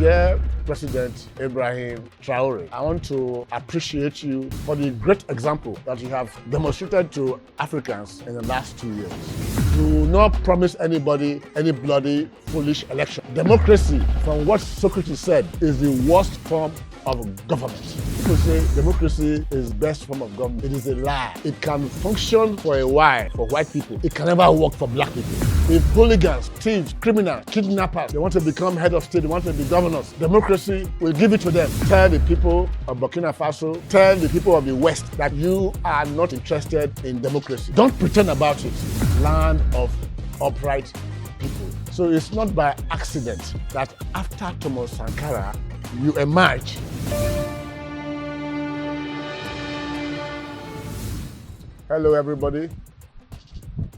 Dear President Ibrahim Traoré, I want to appreciate you for the great example that you have demonstrated to Africans in the last 2 years. Do not promise anybody any bloody, foolish election. Democracy, from what Socrates said, is the worst form of government. People say democracy is the best form of government. It is a lie. It can function for a while for white people. It can never work for black people. If hooligans, thieves, criminals, kidnappers, they want to become head of state, they want to be governors, democracy will give it to them. Tell the people of Burkina Faso, tell the people of the West that you are not interested in democracy. Don't pretend about it. Land of upright people. So it's not by accident that after Thomas Sankara, you emerge. Hello everybody,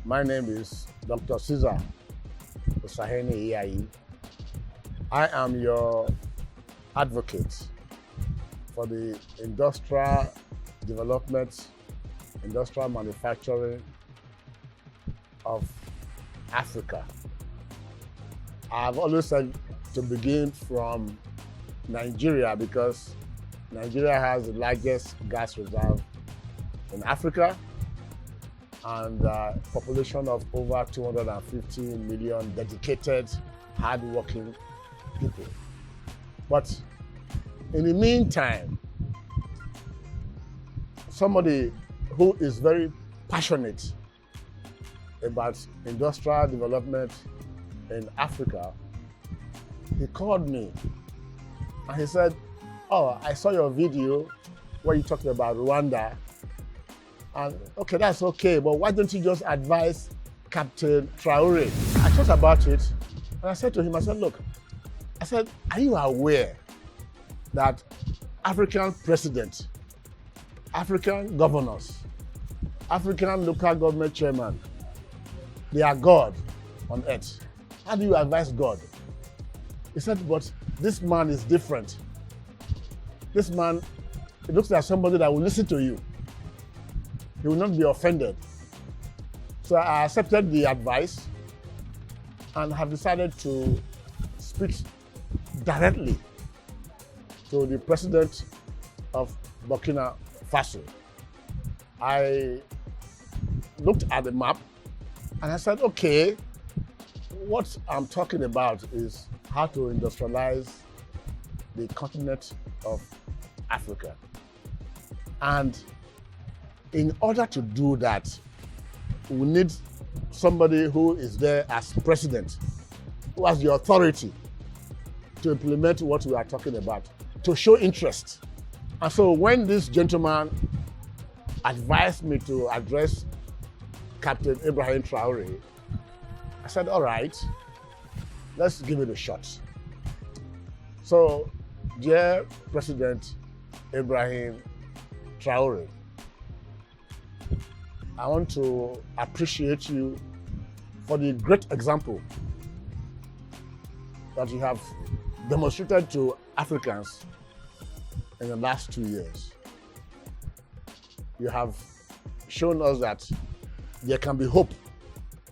my name is Dr. Caesar Osahene Iyayi. I am your advocate for the industrial development, industrial manufacturing of Africa. I've always said to begin from Nigeria because Nigeria has the largest gas reserve in Africa and a population of over 250 million dedicated, hard-working people. But in the meantime, somebody who is very passionate about industrial development in Africa, he called me and he said, "Oh, I saw your video where you talked about Rwanda. And okay, that's okay, but why don't you just advise Captain Traoré?" I thought about it and I said to him, look, are you aware that African presidents, African governors, African local government chairman, they are God on earth? How do you advise God? He said, but this man is different. This man, it looks like somebody that will listen to you. He will not be offended. So I accepted the advice and have decided to speak directly to the president of Burkina Faso. I looked at the map and I said, okay, what I'm talking about is how to industrialize the continent of Africa. And in order to do that, we need somebody who is there as president, who has the authority to implement what we are talking about, to show interest. And so when this gentleman advised me to address Captain Ibrahim Traoré, I said, all right, let's give it a shot. So, dear President Ibrahim Traoré, I want to appreciate you for the great example that you have demonstrated to Africans in the last 2 years. You have shown us that there can be hope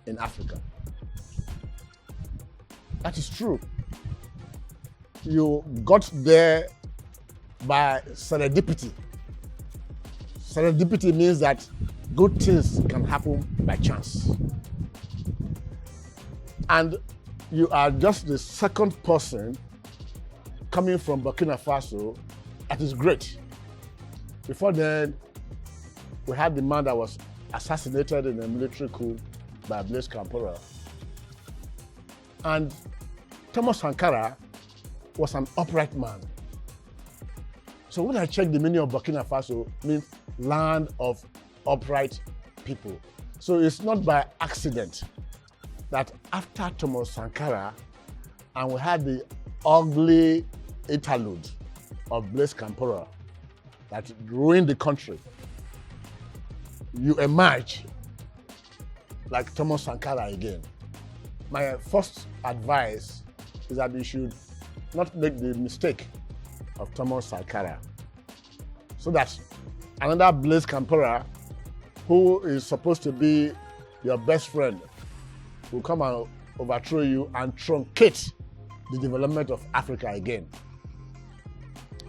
in Africa. That is true. You got there by serendipity. Serendipity means that good things can happen by chance. And you are just the second person coming from Burkina Faso that is great. Before then, we had the man that was assassinated in a military coup by Blaise Compaoré. And Thomas Sankara was an upright man. So when I checked the meaning of Burkina Faso, it means land of upright people. So it's not by accident that after Thomas Sankara, and we had the ugly interlude of Blaise Compaoré that ruined the country, you emerge like Thomas Sankara again. My first advice is that you should not make the mistake of Thomas Sankara, so that another Blaise Compaoré, who is supposed to be your best friend, will come and overthrow you and truncate the development of Africa again.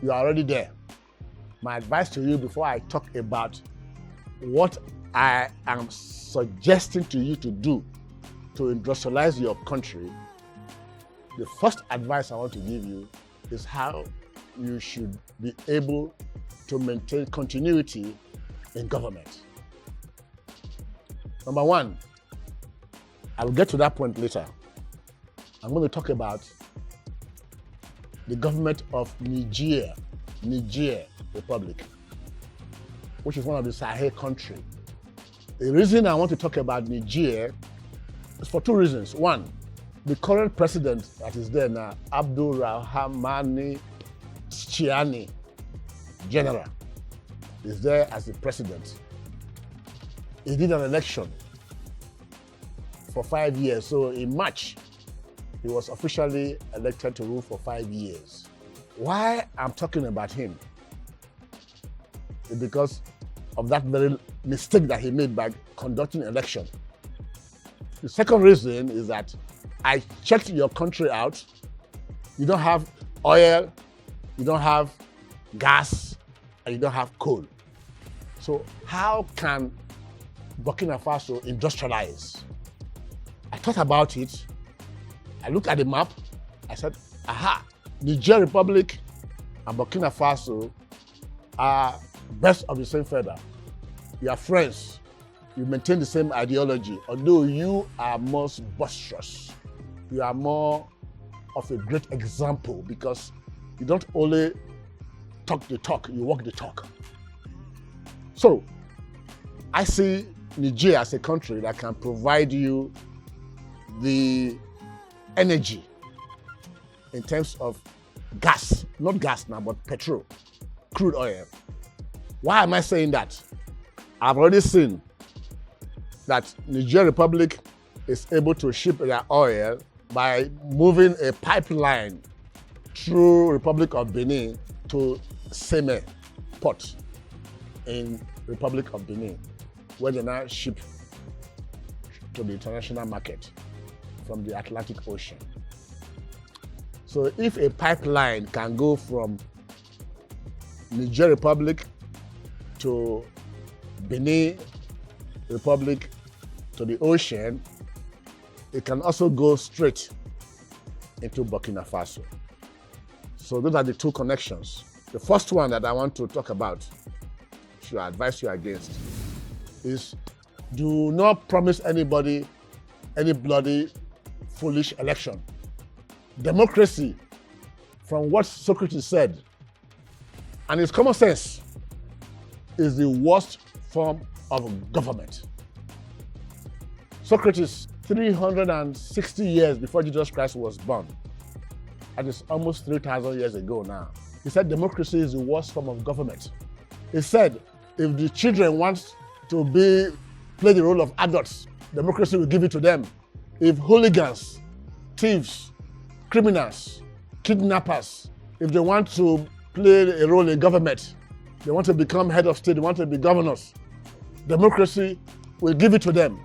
You are already there. My advice to you before I talk about what I am suggesting to you to do to industrialize your country, the first advice I want to give you is how you should be able to maintain continuity in government. Number one, I will get to that point later. I'm going to talk about the government of Niger Republic, which is one of the Sahel countries. The reason I want to talk about Niger is for two reasons. One, the current president that is there now, Abdulrahman Chiani, General, is there as the president. He did an election for 5 years. So in March, he was officially elected to rule for 5 years. Why I'm talking about him is because of that very mistake that he made by conducting an election. The second reason is that I checked your country out. You don't have oil, you don't have gas, and you don't have coal. So how can Burkina Faso industrialize? I thought about it. I looked at the map. I said, aha, Niger Republic and Burkina Faso are best of the same feather. You are friends. You maintain the same ideology, although you are more boisterous. You are more of a great example because you don't only talk the talk, you walk the talk. So, I see Niger as a country that can provide you the energy in terms of gas, not gas now, but petrol, crude oil. Why am I saying that? I've already seen that Niger Republic is able to ship their oil by moving a pipeline through Republic of Benin to Seme port in Republic of Benin, where they now ship to the international market from the Atlantic Ocean. So if a pipeline can go from Niger Republic to Benin Republic to the ocean, it can also go straight into Burkina Faso. So those are the two connections. The first one that I want to talk about, should I advise you against, is do not promise anybody any bloody, foolish election. Democracy, from what Socrates said, and his common sense, is the worst form of government. Socrates, 360 years before Jesus Christ was born, that is almost 3,000 years ago now, he said democracy is the worst form of government. He said if the children want to play the role of adults, democracy will give it to them. If hooligans, thieves, criminals, kidnappers, if they want to play a role in government, they want to become head of state, they want to be governors, democracy will give it to them.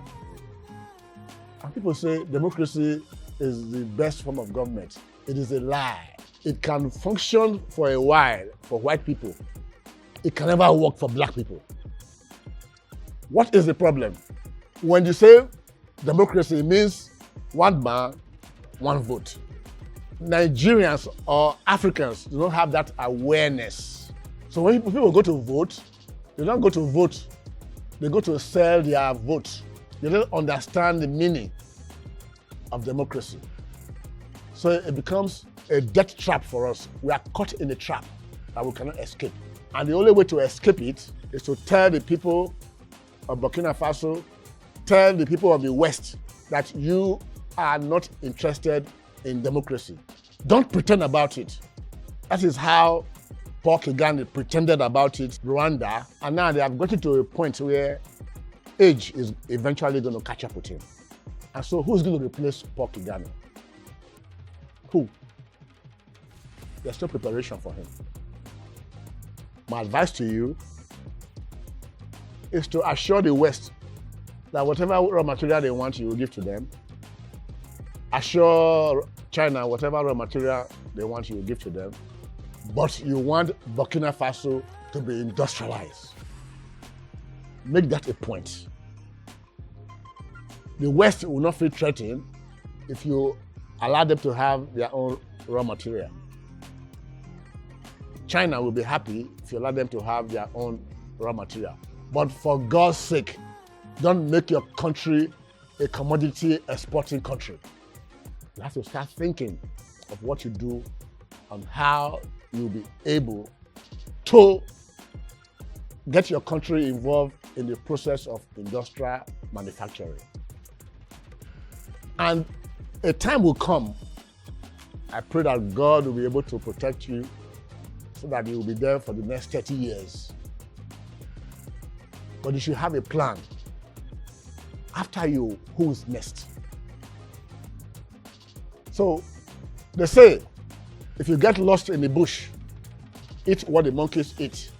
And people say democracy is the best form of government. It is a lie. It can function for a while for white people. It can never work for black people. What is the problem? When you say democracy, it means one man, one vote. Nigerians or Africans do not have that awareness. So when people go to vote, they don't go to vote. They go to sell their vote. They don't understand the meaning of democracy. So it becomes a death trap for us. We are caught in a trap that we cannot escape. And the only way to escape it is to tell the people of Burkina Faso, tell the people of the West that you are not interested in democracy. Don't pretend about it. That is how Paul Kagame pretended about it, Rwanda, and now they have gotten to a point where age is eventually going to catch up with him. And so who's going to replace Paul Kagame? Who? There's no preparation for him. My advice to you is to assure the West that whatever raw material they want, you will give to them. Assure China whatever raw material they want, you give to them. But you want Burkina Faso to be industrialized. Make that a point. The West will not feel threatened if you allow them to have their own raw material. China will be happy if you allow them to have their own raw material. But for God's sake, don't make your country a commodity exporting country. You have to start thinking of what you do and how you'll be able to get your country involved in the process of industrial manufacturing. And a time will come, I pray that God will be able to protect you so that you will be there for the next 30 years. But you should have a plan. After you, who's next? So they say, if you get lost in the bush, eat what the monkeys eat,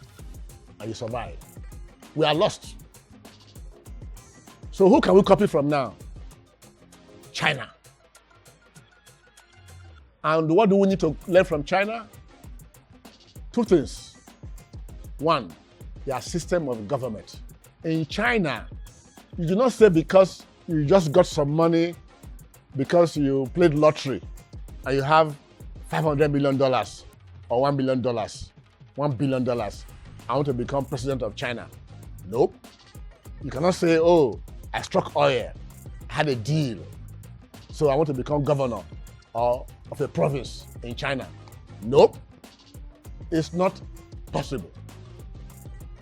and you survive. We are lost. So who can we copy from now? China. And what do we need to learn from China? Two things. One, their system of government. In China, you do not say because you just got some money, because you played lottery, and you have $500 million or $1 billion, $1 billion, I want to become president of China. Nope. You cannot say, oh, I struck oil, I had a deal, so I want to become governor or of a province in China. Nope. It's not possible.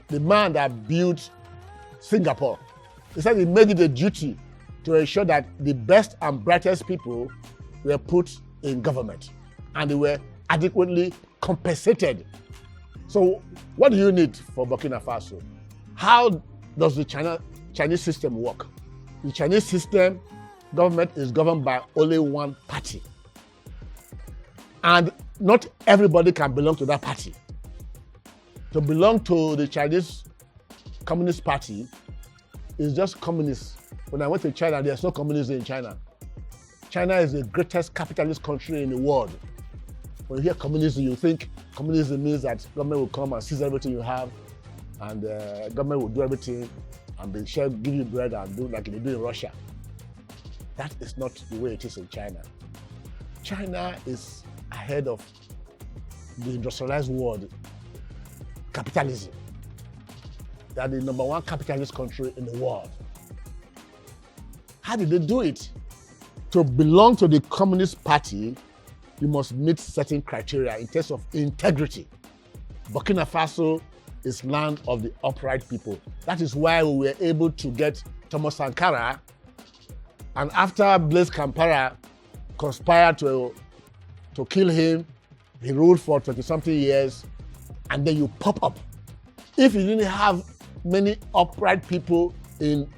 The man that built Singapore, he said he made it a duty to ensure that the best and brightest people were put in government and they were adequately compensated. So what do you need for Burkina Faso? How does the Chinese system work? The Chinese system government is governed by only one party. And not everybody can belong to that party. To belong to the Chinese Communist Party is just communist. When I went to China, there's no communism in China. China is the greatest capitalist country in the world. When you hear communism, you think communism means that government will come and seize everything you have, and government will do everything, and they shall give you bread and do like they do in Russia. That is not the way it is in China. China is ahead of the industrialized world. Capitalism. They are the number one capitalist country in the world. How did they do it? To belong to the Communist Party, you must meet certain criteria in terms of integrity. Burkina Faso is land of the upright people. That is why we were able to get Thomas Sankara, and after Blaise Compaoré conspired to kill him, he ruled for 20-something years, and then you pop up. If you didn't have many upright people in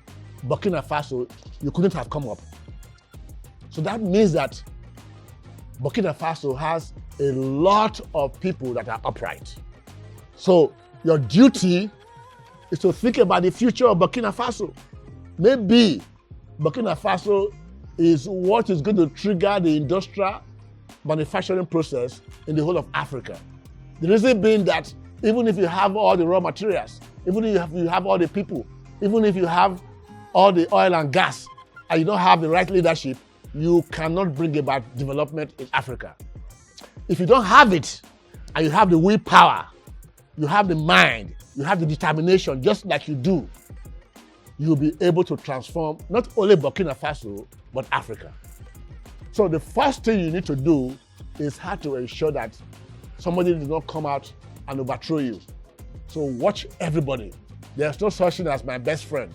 Burkina Faso, you couldn't have come up. So that means that Burkina Faso has a lot of people that are upright. So your duty is to think about the future of Burkina Faso. Maybe Burkina Faso is what is going to trigger the industrial manufacturing process in the whole of Africa. The reason being that even if you have all the raw materials, even if you have all the people, even if you have all the oil and gas, and you don't have the right leadership, you cannot bring about development in Africa. If you don't have it, and you have the willpower, you have the mind, you have the determination, just like you do, you'll be able to transform not only Burkina Faso, but Africa. So the first thing you need to do is how to ensure that somebody does not come out and overthrow you. So watch everybody. There's no such thing as my best friend.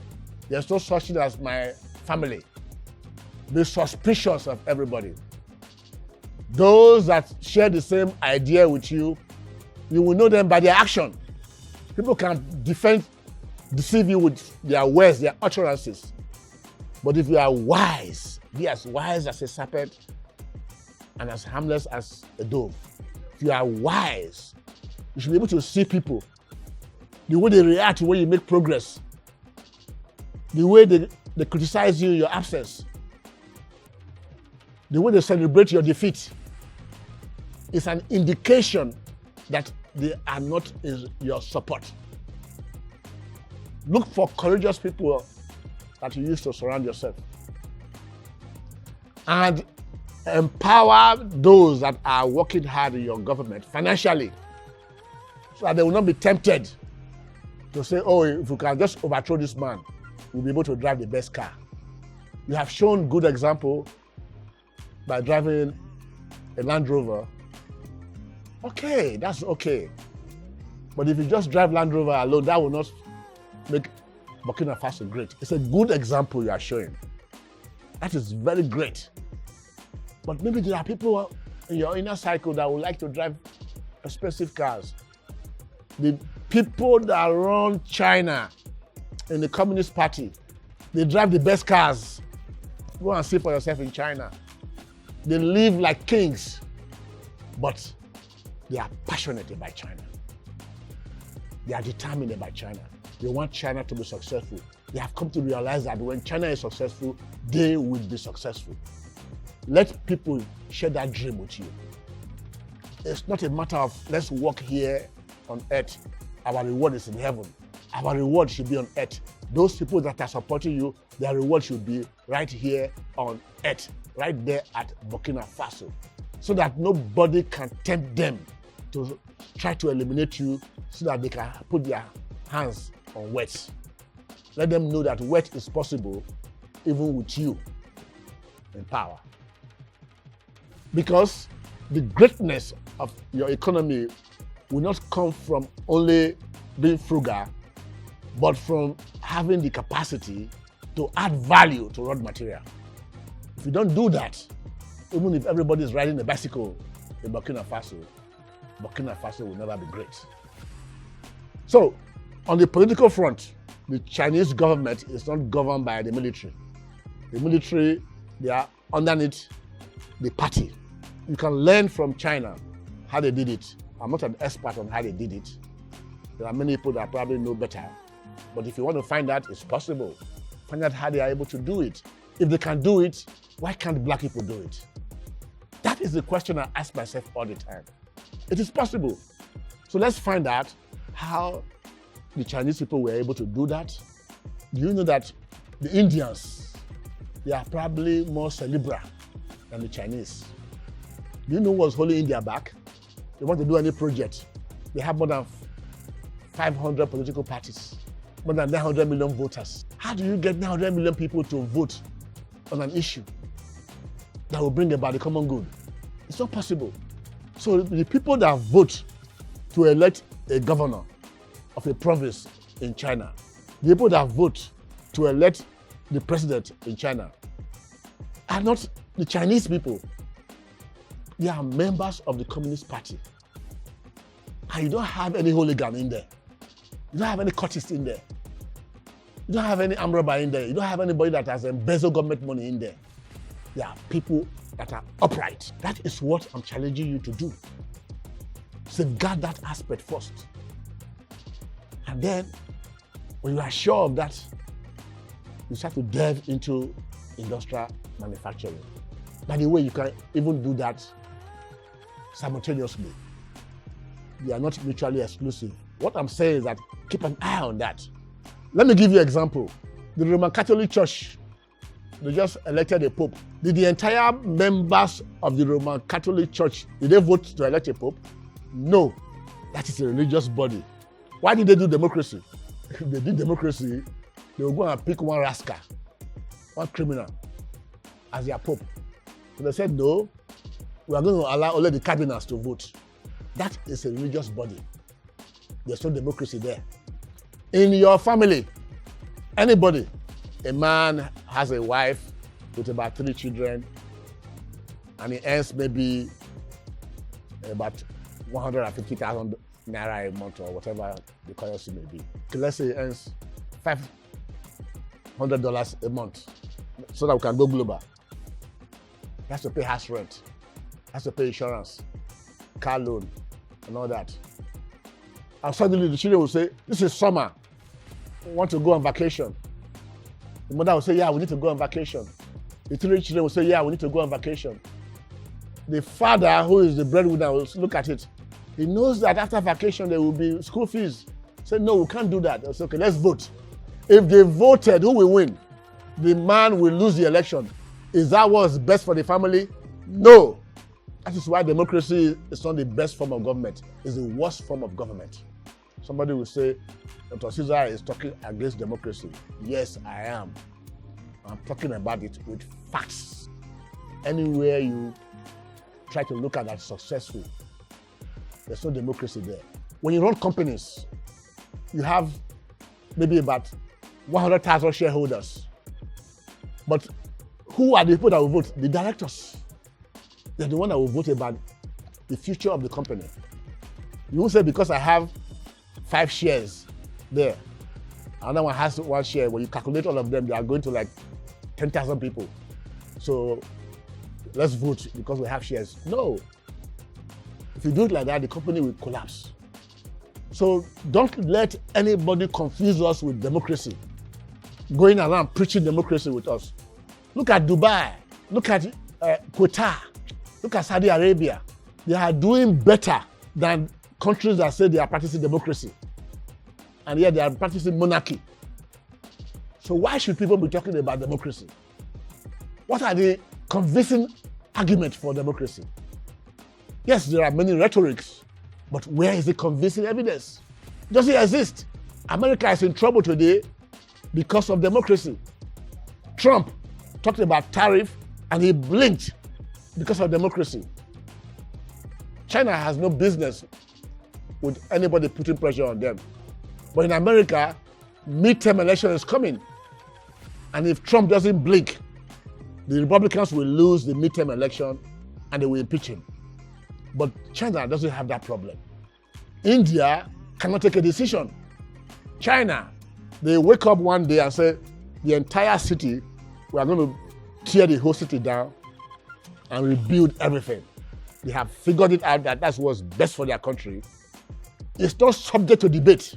There's no such thing as my family. Be suspicious of everybody. Those that share the same idea with you, you will know them by their action. People can deceive you with their words, their utterances. But if you are wise, be as wise as a serpent and as harmless as a dove. If you are wise, you should be able to see people, the way they react when you make progress, the way they criticize you in your absence, The way they celebrate your defeat is an indication that they are not in your support. Look for courageous people that you use to surround yourself. And empower those that are working hard in your government financially, so that they will not be tempted to say, oh, if we can just overthrow this man, we'll be able to drive the best car. You have shown good example by driving a Land Rover. Okay, that's okay. But if you just drive Land Rover alone, that will not make Burkina Faso great. It's a good example you are showing. That is very great. But maybe there are people in your inner cycle that would like to drive expensive cars. The people that run China in the Communist Party, they drive the best cars. Go and see for yourself in China. They live like kings, but they are passionate about China. They are determined about China. They want China to be successful. They have come to realize that when China is successful, they will be successful. Let people share that dream with you. It's not a matter of let's work here on earth. Our reward is in heaven. Our reward should be on earth. Those people that are supporting you, their reward should be right here on earth, right there at Burkina Faso, so that nobody can tempt them to try to eliminate you, so that they can put their hands on wealth. Let them know that wealth is possible even with you in power. Because the greatness of your economy will not come from only being frugal, but from having the capacity to add value to raw material. If you don't do that, even if everybody is riding a bicycle in Burkina Faso will never be great. So, on the political front, the Chinese government is not governed by the military. The military, they are underneath the party. You can learn from China how they did it. I'm not an expert on how they did it. There are many people that probably know better. But if you want to find out, it's possible. Find out how they are able to do it. If they can do it, why can't black people do it? That is the question I ask myself all the time. It is possible. So let's find out how the Chinese people were able to do that. Do you know that the Indians, they are probably more cerebral than the Chinese? Do you know what's holding India back? They want to do any project. They have more than 500 political parties, more than 900 million voters. How do you get 900 million people to vote on an issue that will bring about the common good? It's not possible. So the people that vote to elect a governor of a province in China, the people that vote to elect the president in China are not the Chinese people. They are members of the Communist Party. And you don't have any hooligan in there. You don't have any cultist in there. You don't have any armed robber in there. You don't have anybody that has embezzled government money in there. There are people that are upright. That is what I'm challenging you to do. Safeguard that aspect first. And then, when you are sure of that, you start to delve into industrial manufacturing. By the way, you can even do that simultaneously. They are not mutually exclusive. What I'm saying is that keep an eye on that. Let me give you an example. The Roman Catholic Church, they just elected a pope. Did the entire members of the Roman Catholic Church, did they vote to elect a pope? No. That is a religious body. Why did they do democracy? If they did democracy, they will go and pick one rascal, one criminal, as their pope. So they said, no, we are going to allow only the cardinals to vote. That is a religious body. There's no democracy there. In your family, anybody, a man has a wife with about 3 children, and he earns maybe about 150,000 naira a month or whatever the currency may be. Okay, let's say he earns $500 a month so that we can go global. He has to pay house rent, has to pay insurance, car loan, and all that. And suddenly the children will say, this is summer, we want to go on vacation. The mother will say, yeah, we need to go on vacation. The three children will say, yeah, we need to go on vacation. The father, who is the breadwinner, will look at it. He knows that after vacation there will be school fees. Say, no, we can't do that. I'll say, okay, let's vote. If they voted, who will win? The man will lose the election. Is that what's best for the family? No. That is why democracy is not the best form of government. It's the worst form of government. Somebody will say, Dr. Caesar is talking against democracy. Yes, I am. I'm talking about it with facts. Anywhere you try to look at that successful, there's no democracy there. When you run companies, you have maybe about 100,000 shareholders. But who are the people that will vote? The directors. They're the one that will vote about the future of the company. You won't say because I have 5 shares there, another one has 1 share. When you calculate all of them, they are going to like 10,000 people. So let's vote because we have shares. No. If you do it like that, the company will collapse. So don't let anybody confuse us with democracy, going around preaching democracy with us. Look at Dubai, look at Qatar, look at Saudi Arabia. They are doing better than countries that say they are practicing democracy. And yet they are practicing monarchy. So why should people be talking about democracy? What are the convincing arguments for democracy? Yes, there are many rhetorics, but where is the convincing evidence? Does it exist? America is in trouble today because of democracy. Trump talked about tariff and he blinked because of democracy. China has no business with anybody putting pressure on them. But in America, midterm election is coming. And if Trump doesn't blink, the Republicans will lose the midterm election and they will impeach him. But China doesn't have that problem. India cannot take a decision. China, they wake up one day and say, the entire city, we are going to tear the whole city down and rebuild everything. They have figured it out that that's what's best for their country. It's not subject to debate.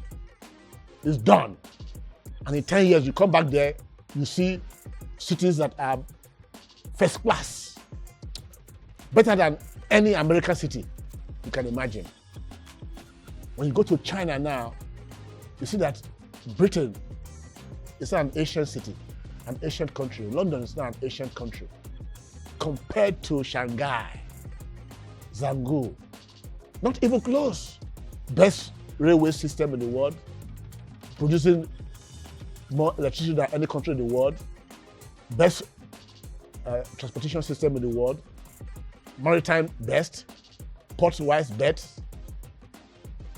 It's done. And in 10 years, you come back there, you see cities that are first class, better than any American city you can imagine. When you go to China now, you see that Britain is not an Asian city, an Asian country. London is not an Asian country. Compared to Shanghai, Zhangzhou, not even close. Best railway system in the world, producing more electricity than any country in the world, best transportation system in the world, maritime best, port-wise best,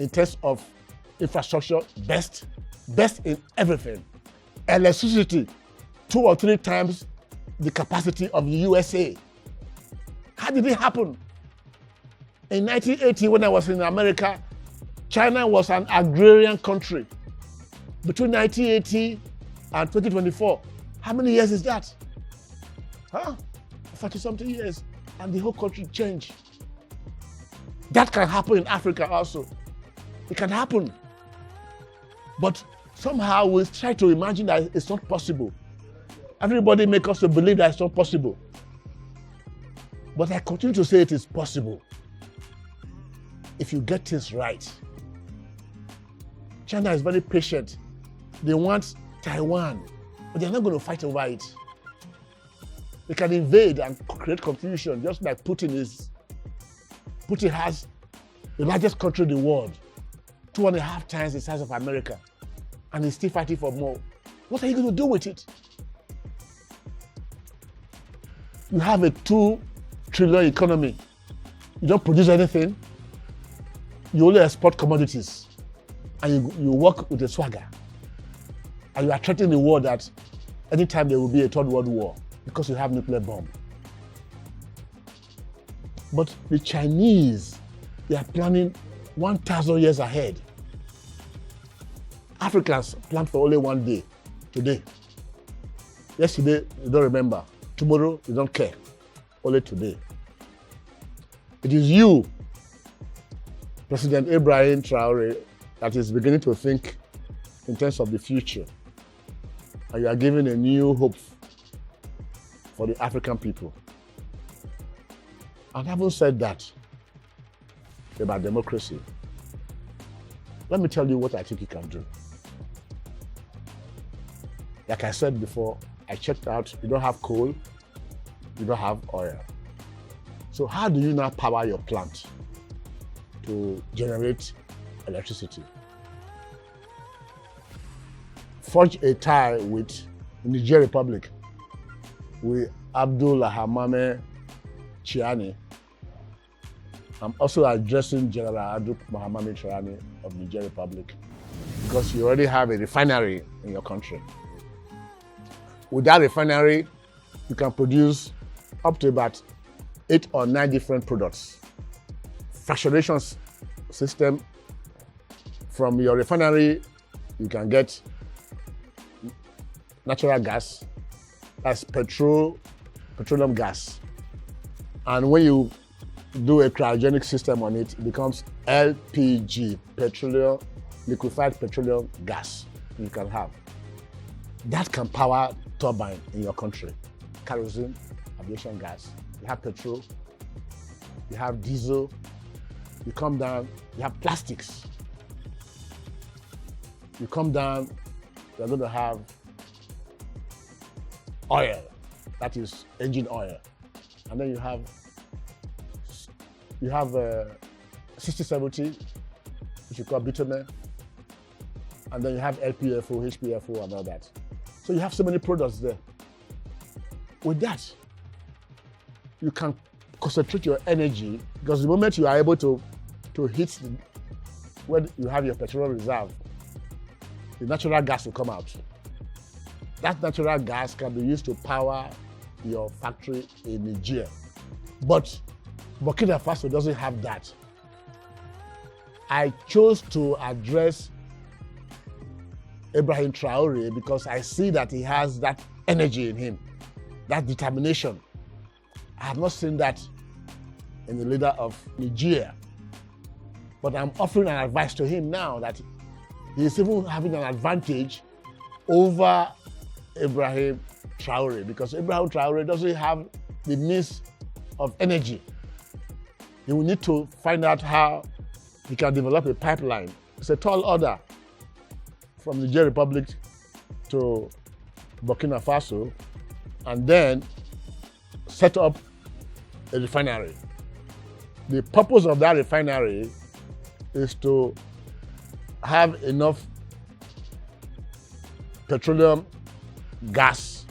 in terms of infrastructure best in everything. Electricity 2 or 3 times the capacity of the USA. How did it happen? In 1980, when I was in America, China was an agrarian country. Between 1980 and 2024, how many years is that? 40-something years, and the whole country changed. That can happen in Africa also. It can happen. But somehow we try to imagine that it's not possible. Everybody makes us to believe that it's not possible. But I continue to say it is possible if you get things right. China is very patient. They want Taiwan, but they're not going to fight over it. They can invade and create confusion, just like Putin is. Putin has the largest country in the world, 2.5 times the size of America, and he's still fighting for more. What are you going to do with it? You have a 2 trillion economy. You don't produce anything. You only export commodities. And you work with a swagger. And you are threatening the world that anytime there will be a 3rd World War because you have nuclear bomb. But the Chinese, they are planning 1,000 years ahead. Africans plan for only one day, today. Yesterday, you don't remember. Tomorrow, you don't care. Only today. It is you, President Ibrahim Traoré, that is beginning to think in terms of the future. And you are giving a new hope for the African people. And having said that about democracy, let me tell you what I think you can do. Like I said before, I checked out, you don't have coal, you don't have oil. So how do you now power your plant to generate electricity? Forge a tie with Niger Republic, with Abdul Hamame Chiani. I'm also addressing General Abdul Hamame Chiani of Niger Republic, because you already have a refinery in your country. With that refinery, you can produce up to about 8 or 9 different products. Fractionation system, from your refinery, you can get natural gas, that's petroleum gas. And when you do a cryogenic system on it, it becomes LPG, liquefied petroleum gas you can have. That can power turbine in your country. Kerosene, aviation gas. You have petrol, you have diesel, you come down, you have plastics. You come down, you're going to have oil, that is engine oil. And then you have 60-70, which you call bitumen. And then you have LPFO, HPFO, and all that. So you have so many products there. With that, you can concentrate your energy, because the moment you are able to hit where you have your petroleum reserve, the natural gas will come out. That natural gas can be used to power your factory in Niger. But Burkina Faso doesn't have that. I chose to address Ibrahim Traoré because I see that he has that energy in him, that determination. I have not seen that in the leader of Niger. But I'm offering an advice to him now that he is even having an advantage over Ibrahim Traoré, because Ibrahim Traoré doesn't have the means of energy. He will need to find out how he can develop a pipeline. It's a tall order from Niger Republic to Burkina Faso, and then set up a refinery. The purpose of that refinery is to have enough petroleum gas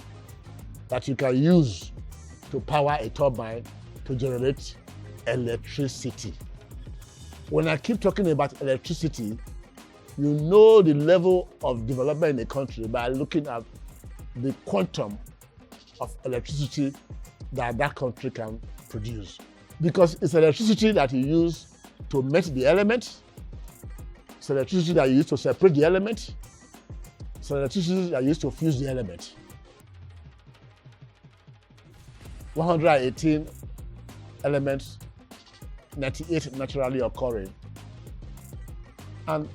that you can use to power a turbine to generate electricity. When I keep talking about electricity, you know the level of development in a country by looking at the quantum of electricity that that country can produce. Because it's electricity that you use to melt the element, it's electricity that you use to separate the element, it's electricity that you use to fuse the element. 118 elements, 98 naturally occurring. And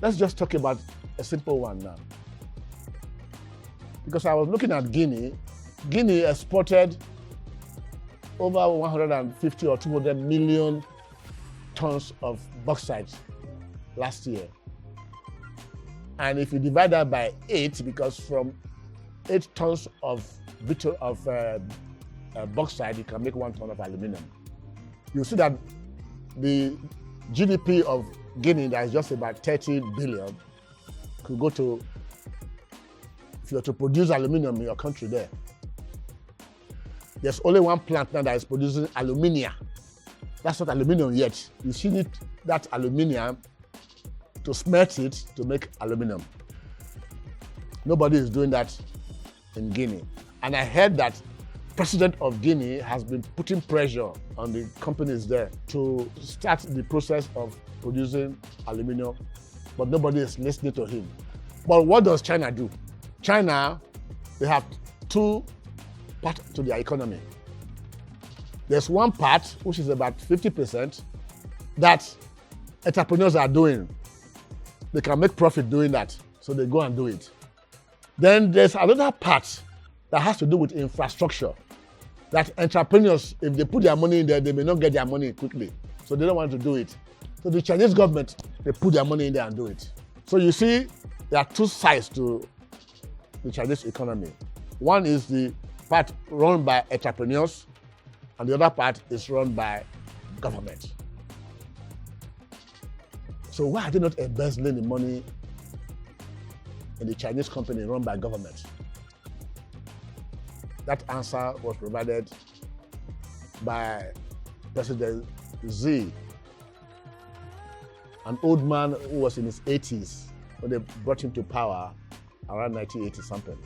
let's just talk about a simple one now. Because I was looking at Guinea. Guinea exported over 150 or 200 million tons of bauxite last year. And if you divide that by 8, because from 8 tons of bauxite, you can make 1 ton of aluminum. You see that the GDP of Guinea, that is just about 30 billion, could go to, if you were to produce aluminum in your country there. There's only one plant now that is producing alumina. That's not aluminum yet. You still need that aluminium to smelt it to make aluminum. Nobody is doing that in Guinea. And I heard that President of Guinea has been putting pressure on the companies there to start the process of producing aluminum, but nobody is listening to him. But what does China do? China, they have 2 parts to their economy. There's one part, which is about 50%, that entrepreneurs are doing. They can make profit doing that, so they go and do it. Then there's another part that has to do with infrastructure. That entrepreneurs, if they put their money in there, they may not get their money quickly. So they don't want to do it. So the Chinese government, they put their money in there and do it. So you see, there are two sides to the Chinese economy. One is the part run by entrepreneurs, and the other part is run by government. So why are they not embezzling the money in the Chinese company run by government? That answer was provided by President Xi, an old man who was in his 80s when they brought him to power around 1980 something.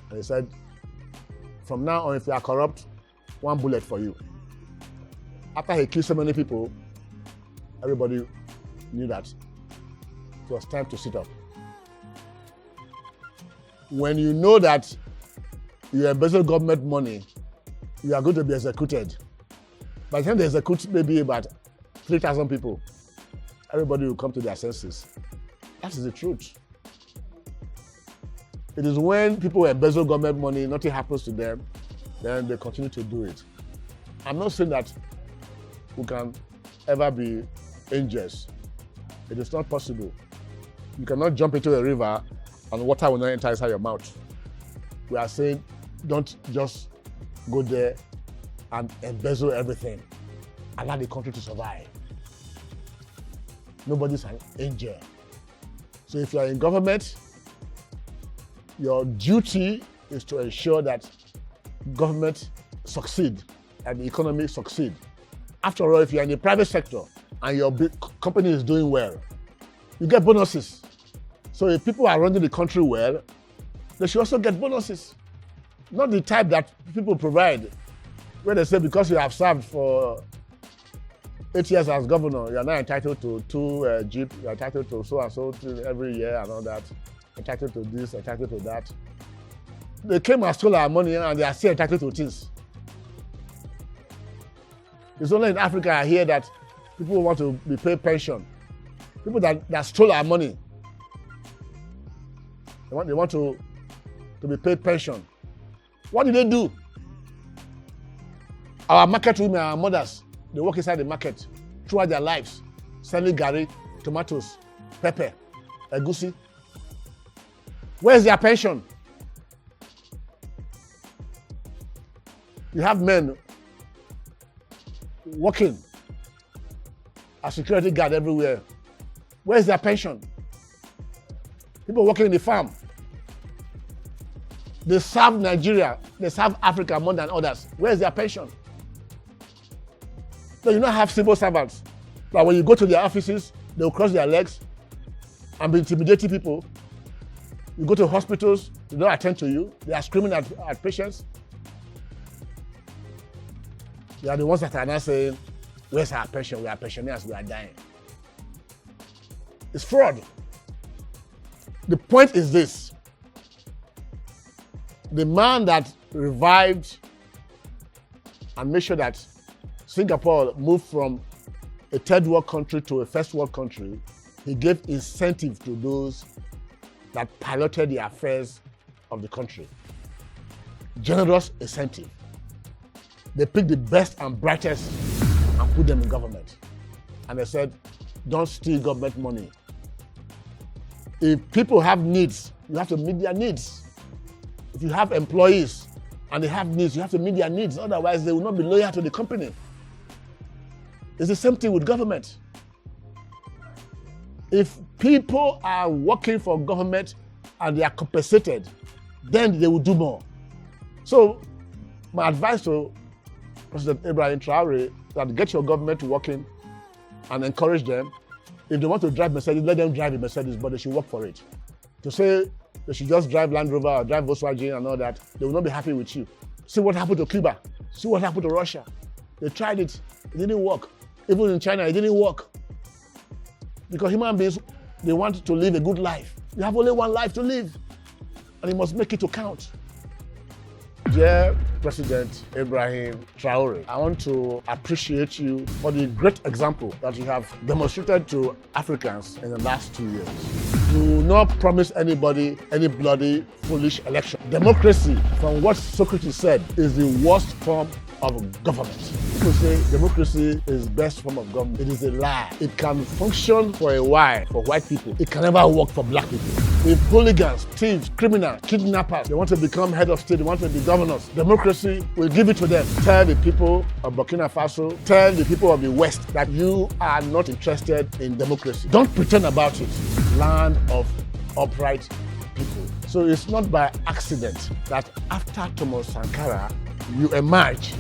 And he said, from now on, if you are corrupt, one bullet for you. After he killed so many people, everybody knew that it was time to sit up. When you know that you embezzle government money, you are going to be executed. By the time they execute maybe about 3,000 people, everybody will come to their senses. That is the truth. It is when people embezzle government money, nothing happens to them, then they continue to do it. I'm not saying that we can ever be angels. It is not possible. You cannot jump into a river and water will not enter inside your mouth. We are saying, don't just go there and embezzle everything. Allow the country to survive. Nobody's an angel. So if you are in government, your duty is to ensure that government succeed and the economy succeed. After all, if you're in the private sector and your big company is doing well, you get bonuses. So if people are running the country well, they should also get bonuses. Not the type that people provide, where they say because you have served for 8 years as governor, you are now entitled to 2 Jeep, you are entitled to so and so every year and all that, entitled to this, entitled to that. They came and stole our money and they are still entitled to things. It's only in Africa I hear that people want to be paid pension. People that stole our money, they want to be paid pension. What did they do? Our market women, our mothers, they work inside the market throughout their lives, selling garri, tomatoes, pepper, egusi. Where's their pension? You have men working as security guard everywhere. Where's their pension? People working in the farm. They serve Nigeria, they serve Africa more than others. Where's their pension? So you don't have civil servants. But when you go to their offices, they'll cross their legs and be intimidating people. You go to hospitals, they don't attend to you. They are screaming at patients. They are the ones that are now saying, where's our pension? We are pensioners, we are dying. It's fraud. The point is this. The man that revived and made sure that Singapore moved from a third world country to a first world country, he gave incentive to those that piloted the affairs of the country. Generous incentive. They picked the best and brightest and put them in government. And they said, don't steal government money. If people have needs, you have to meet their needs. If you have employees and they have needs, you have to meet their needs. Otherwise, they will not be loyal to the company. It's the same thing with government. If people are working for government and they are compensated, then they will do more. So my advice to President Ibrahim Traoré is that get your government working and encourage them. If they want to drive Mercedes, let them drive a Mercedes, but they should work for it. To say they should just drive Land Rover or drive Volkswagen and all that, they will not be happy with you. See what happened to Cuba. See what happened to Russia. They tried it. It didn't work. Even in China, it didn't work. Because human beings, they want to live a good life. You have only one life to live, and you must make it to count. Dear President Ibrahim Traoré, I want to appreciate you for the great example that you have demonstrated to Africans in the last 2 years. Do not promise anybody any bloody, foolish election. Democracy, from what Socrates said, is the worst form of government. People say democracy is the best form of government. It is a lie. It can function for a while for white people. It can never work for black people. If hooligans, thieves, criminals, kidnappers, they want to become head of state, they want to be governors, democracy will give it to them. Tell the people of Burkina Faso, tell the people of the West that you are not interested in democracy. Don't pretend about it. Land of upright people. So it's not by accident that after Thomas Sankara, you emerge